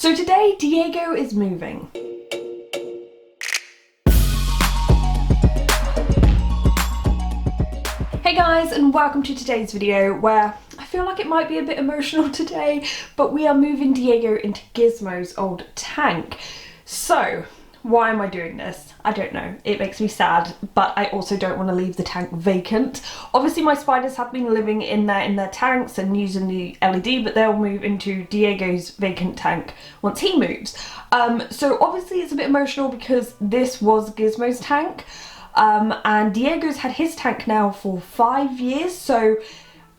So today, Diego is moving. Hey guys, and welcome to today's video where I feel like it might be a bit emotional today, but we are moving Diego into Gizmo's old tank. So, why am I doing this? I don't know. It makes me sad, but I also don't want to leave the tank vacant. Obviously my spiders have been living in their tanks and using the LED, but they'll move into Diego's vacant tank once he moves. So obviously it's a bit emotional because this was Gizmo's tank, and Diego's had his tank now for 5 years, so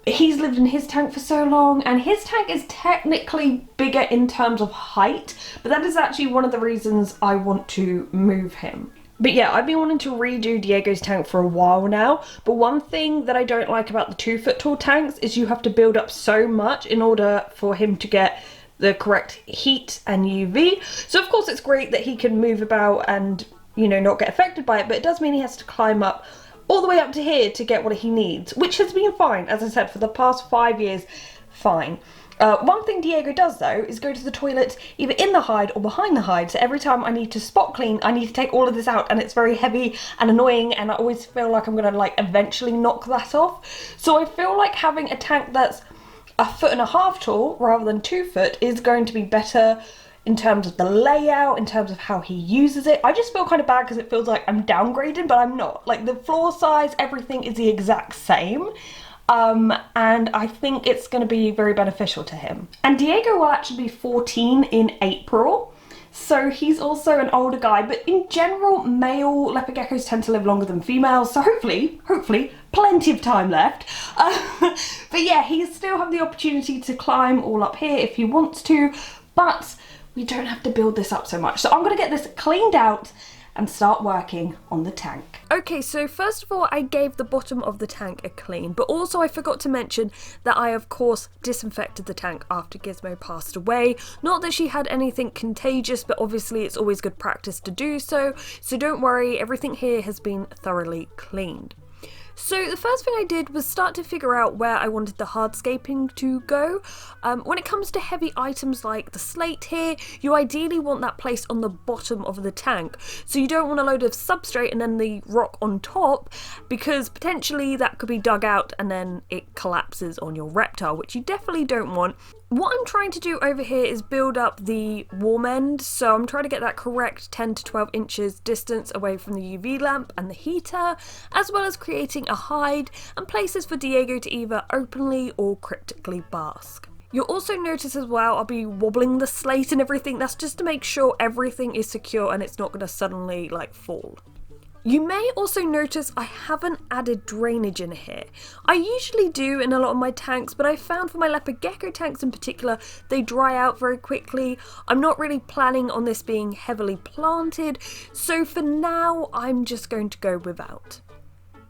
he's lived in his tank for so long, and his tank is technically bigger in terms of height, but that is actually one of the reasons I want to move him. But yeah, I've been wanting to redo Diego's tank for a while now, but one thing that I don't like about the 2-foot tall tanks is you have to build up so much in order for him to get the correct heat and UV. So of course it's great that he can move about and, you know, not get affected by it, but it does mean he has to climb up all the way up to here to get what he needs, which has been fine, as I said, for the past 5 years, fine. One thing Diego does though is go to the toilet either in the hide or behind the hide, so every time I need to spot clean I need to take all of this out, and it's very heavy and annoying, and I always feel like I'm gonna like eventually knock that off. So I feel like having a tank that's 1.5 foot tall rather than 2 foot is going to be better in terms of the layout, in terms of how he uses it. I just feel kind of bad because it feels like I'm downgrading, but I'm not. Like the floor size, everything is the exact same. And I think it's going to be very beneficial to him. And Diego will actually be 14 in April, so he's also an older guy, but in general, male leopard geckos tend to live longer than females, so hopefully, plenty of time left. But yeah, he still have the opportunity to climb all up here if he wants to, but we don't have to build this up so much. So I'm gonna get this cleaned out and start working on the tank. Okay, so first of all, I gave the bottom of the tank a clean, but also I forgot to mention that I, of course, disinfected the tank after Gizmo passed away. Not that she had anything contagious, but obviously it's always good practice to do so. So don't worry, everything here has been thoroughly cleaned. So the first thing I did was start to figure out where I wanted the hardscaping to go. When it comes to heavy items like the slate here, you ideally want that placed on the bottom of the tank. So you don't want a load of substrate and then the rock on top, because potentially that could be dug out and then it collapses on your reptile, which you definitely don't want. What I'm trying to do over here is build up the warm end, so I'm trying to get that correct 10 to 12 inches distance away from the UV lamp and the heater, as well as creating a hide and places for Diego to either openly or cryptically bask. You'll also notice as well I'll be wobbling the slate and everything. That's just to make sure everything is secure and it's not going to suddenly like fall. You may also notice I haven't added drainage in here. I usually do in a lot of my tanks, but I found for my leopard gecko tanks in particular, they dry out very quickly. I'm not really planning on this being heavily planted, so for now I'm just going to go without.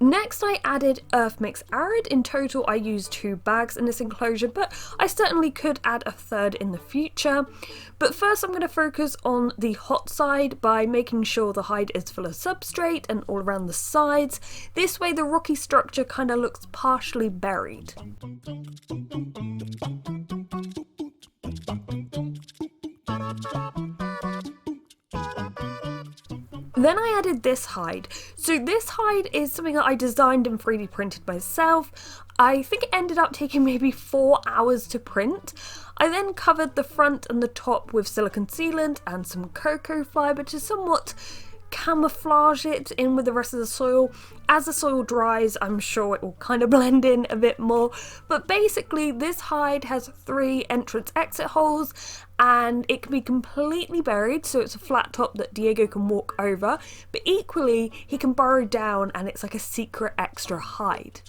Next I added earth mix arid. In total I used 2 bags in this enclosure, but I certainly could add a third in the future. But first I'm going to focus on the hot side by making sure the hide is full of substrate and all around the sides. This way the rocky structure kind of looks partially buried. Then I added this hide. So this hide is something that I designed and 3D printed myself. I think it ended up taking maybe 4 hours to print. I then covered the front and the top with silicone sealant and some cocoa fibre to somewhat camouflage it in with the rest of the soil. As the soil dries, I'm sure it will kind of blend in a bit more, but basically this hide has 3 entrance exit holes and it can be completely buried, so it's a flat top that Diego can walk over, but equally he can burrow down and it's like a secret extra hide.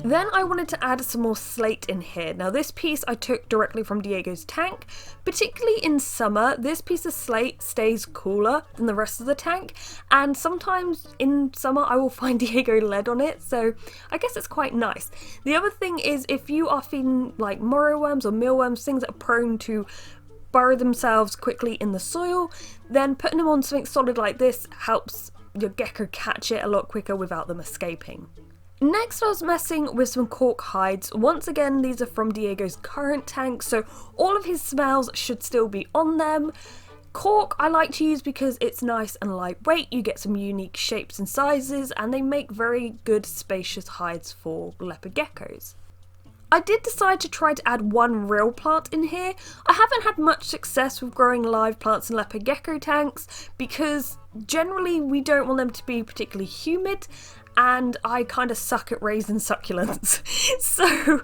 Then I wanted to add some more slate in here. Now this piece I took directly from Diego's tank. Particularly in summer, this piece of slate stays cooler than the rest of the tank, and sometimes in summer I will find Diego lead on it, so I guess it's quite nice. The other thing is, if you are feeding like morrow worms or mealworms, things that are prone to burrow themselves quickly in the soil, then putting them on something solid like this helps your gecko catch it a lot quicker without them escaping. Next I was messing with some cork hides. Once again, these are from Diego's current tank, so all of his smells should still be on them. Cork I like to use because it's nice and lightweight, you get some unique shapes and sizes, and they make very good spacious hides for leopard geckos. I did decide to try to add one real plant in here. I haven't had much success with growing live plants in leopard gecko tanks because generally we don't want them to be particularly humid, and I kind of suck at raising succulents. So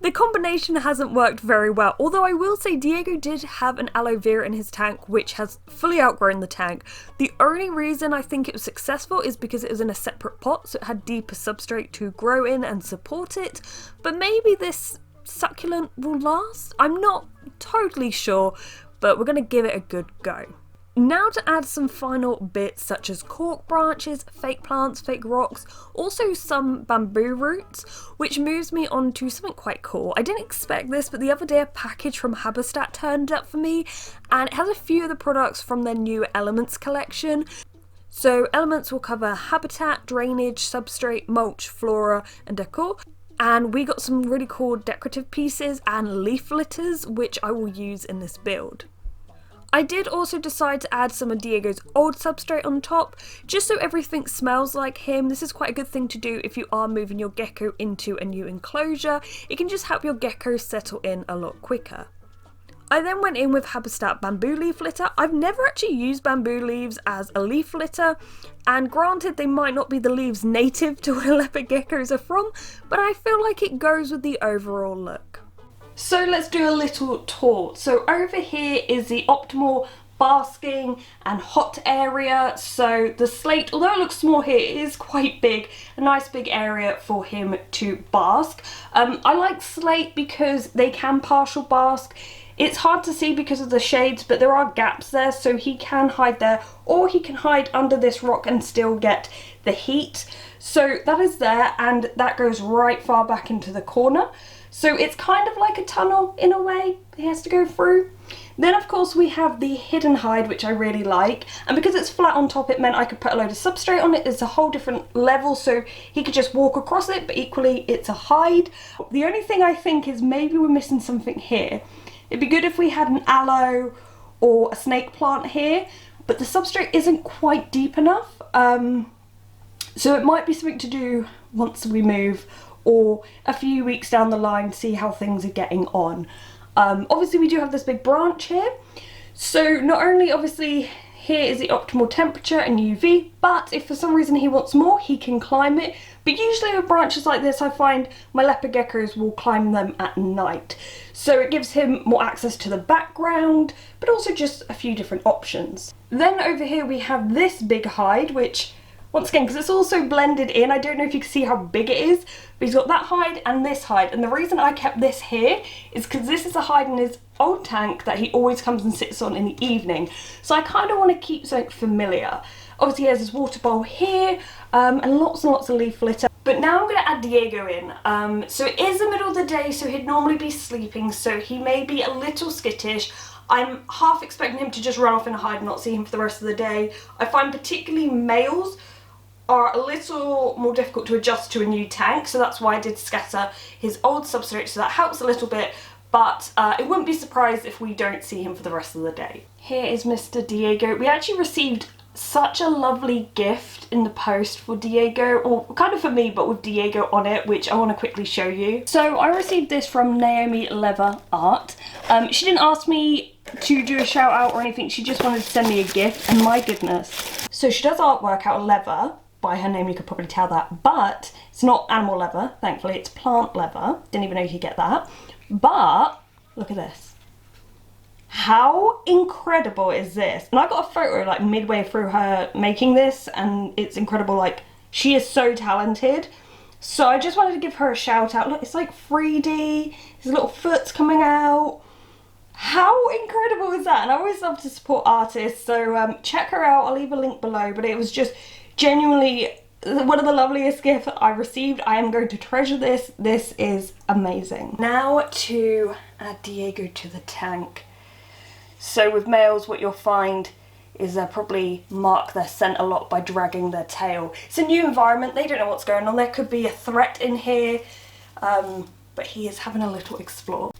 the combination hasn't worked very well, although I will say Diego did have an aloe vera in his tank which has fully outgrown the tank. The only reason I think it was successful is because it was in a separate pot, so it had deeper substrate to grow in and support it, but maybe this succulent will last? I'm not totally sure, but we're going to give it a good go. Now to add some final bits such as cork branches, fake plants, fake rocks, also some bamboo roots, which moves me on to something quite cool. I didn't expect this, but the other day a package from Habitat turned up for me, and it has a few of the products from their new Elements collection. So Elements will cover habitat, drainage, substrate, mulch, flora and decor. And we got some really cool decorative pieces and leaf litters, which I will use in this build. I did also decide to add some of Diego's old substrate on top, just so everything smells like him. This is quite a good thing to do if you are moving your gecko into a new enclosure. It can just help your gecko settle in a lot quicker. I then went in with Habitat bamboo leaf litter. I've never actually used bamboo leaves as a leaf litter, and granted they might not be the leaves native to where leopard geckos are from, but I feel like it goes with the overall look. So let's do a little tour. So over here is the optimal basking and hot area. So the slate, although it looks small here, it is quite big, a nice big area for him to bask. I like slate because they can partial bask. It's hard to see because of the shades, but there are gaps there, so he can hide there, or he can hide under this rock and still get the heat. So that is there, and that goes right far back into the corner. So it's kind of like a tunnel in a way he has to go through. Then of course we have the hidden hide, which I really like, and because it's flat on top it meant I could put a load of substrate on it. It's a whole different level, so he could just walk across it, but equally it's a hide. The only thing I think is maybe we're missing something here. It'd be good if we had an aloe or a snake plant here, but the substrate isn't quite deep enough, so it might be something to do once we move, or a few weeks down the line to see how things are getting on. Obviously we do have this big branch here, so not only obviously here is the optimal temperature and UV, but if for some reason he wants more, he can climb it. But usually with branches like this, I find my leopard geckos will climb them at night, so it gives him more access to the background, but also just a few different options. Then over here we have this big hide, which once again, because it's also blended in, I don't know if you can see how big it is, but he's got that hide and this hide. And the reason I kept this here is because this is a hide in his old tank that he always comes and sits on in the evening. So I kind of want to keep something familiar. Obviously he has his water bowl here, and lots of leaf litter. But now I'm going to add Diego in. So it is the middle of the day, so he'd normally be sleeping, so he may be a little skittish. I'm half expecting him to just run off in a hide and not see him for the rest of the day. I find particularly males are a little more difficult to adjust to a new tank, so that's why I did scatter his old substrate, so that helps a little bit, but it wouldn't be surprised if we don't see him for the rest of the day. Here is Mr. Diego. We actually received such a lovely gift in the post for Diego, or kind of for me, but with Diego on it, which I want to quickly show you. So I received this from Naomi Leather Art. She didn't ask me to do a shout out or anything, she just wanted to send me a gift, and my goodness. So she does artwork out of leather. By her name you could probably tell that, but it's not animal leather, thankfully, it's plant leather. Didn't even know you could get that. But look at this. How incredible is this? And I got a photo like midway through her making this, and it's incredible. Like, she is so talented. So I just wanted to give her a shout out. Look, it's like 3D, his little foot's coming out. How incredible is that? And I always love to support artists, so check her out. I'll leave a link below, but it was just genuinely one of the loveliest gifts I received. I am going to treasure this. This is amazing. Now to add Diego to the tank. So with males, what you'll find is they'll probably mark their scent a lot by dragging their tail. It's a new environment, they don't know what's going on. There could be a threat in here, but he is having a little explore.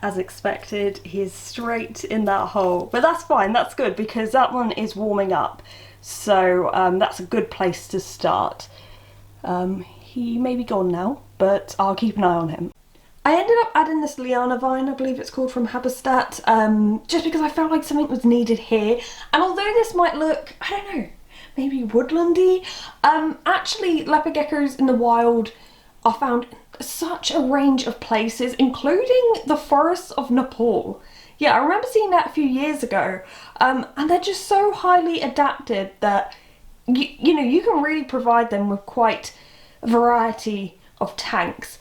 As expected, he is straight in that hole, but that's fine, that's good, because that one is warming up, so that's a good place to start. He may be gone now, but I'll keep an eye on him. I ended up adding this liana vine, I believe it's called, from Habitat, just because I felt like something was needed here, and although this might look, I don't know, maybe woodlandy, actually leopard geckos in the wild are found such a range of places, including the forests of Nepal. Yeah, I remember seeing that a few years ago, and they're just so highly adapted that you know, you can really provide them with quite a variety of tanks.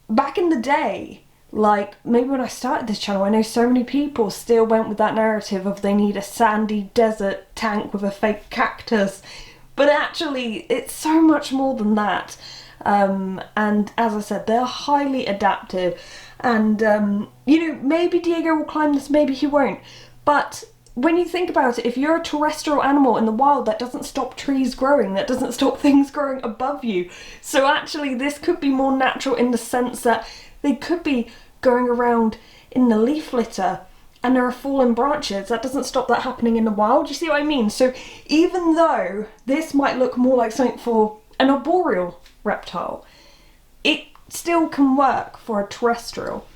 Back in the day, like maybe when I started this channel, I know so many people still went with that narrative of they need a sandy desert tank with a fake cactus, but actually it's so much more than that. And as I said, they're highly adaptive, and you know, maybe Diego will climb this, maybe he won't, but when you think about it, if you're a terrestrial animal in the wild, that doesn't stop trees growing, that doesn't stop things growing above you. So actually this could be more natural in the sense that they could be going around in the leaf litter and there are fallen branches. That doesn't stop that happening in the wild. You see what I mean? So even though this might look more like something for an arboreal reptile, it still can work for a terrestrial.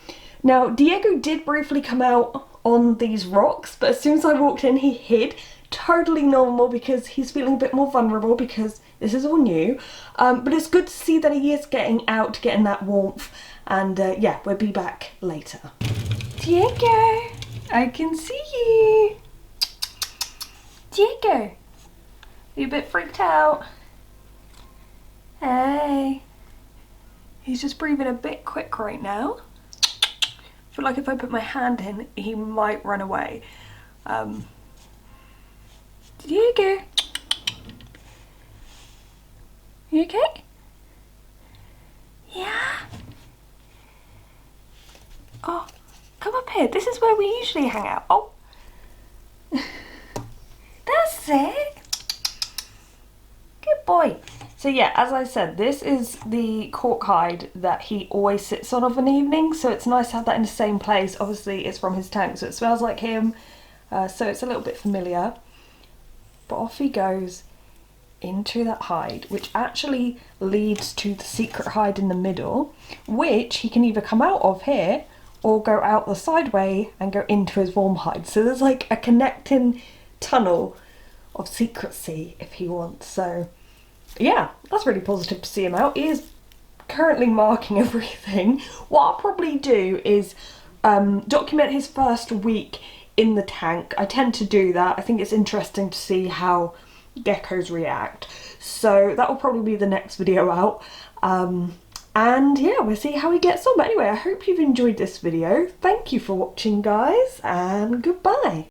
Now, Diego did briefly come out on these rocks, but as soon as I walked in, he hid. Totally normal, because he's feeling a bit more vulnerable because this is all new. But it's good to see that he is getting out, getting that warmth, and yeah, we'll be back later. Diego, I can see you. Diego, are you a bit freaked out? Hey. He's just breathing a bit quick right now. I feel like if I put my hand in, he might run away. Diego, you okay? Yeah. Oh, come up here. This is where we usually hang out. Oh, that's it. Good boy. So yeah, as I said, this is the cork hide that he always sits on of an evening, so it's nice to have that in the same place. Obviously it's from his tank, so it smells like him, so it's a little bit familiar. But off he goes into that hide, which actually leads to the secret hide in the middle, which he can either come out of here or go out the side way and go into his warm hide. So there's like a connecting tunnel of secrecy if he wants. So yeah, that's really positive to see him out. He is currently marking everything. What I'll probably do is document his first week in the tank. I tend to do that. I think it's interesting to see how geckos react. So that will probably be the next video out. And yeah, we'll see how he gets on. But anyway, I hope you've enjoyed this video. Thank you for watching, guys, and goodbye.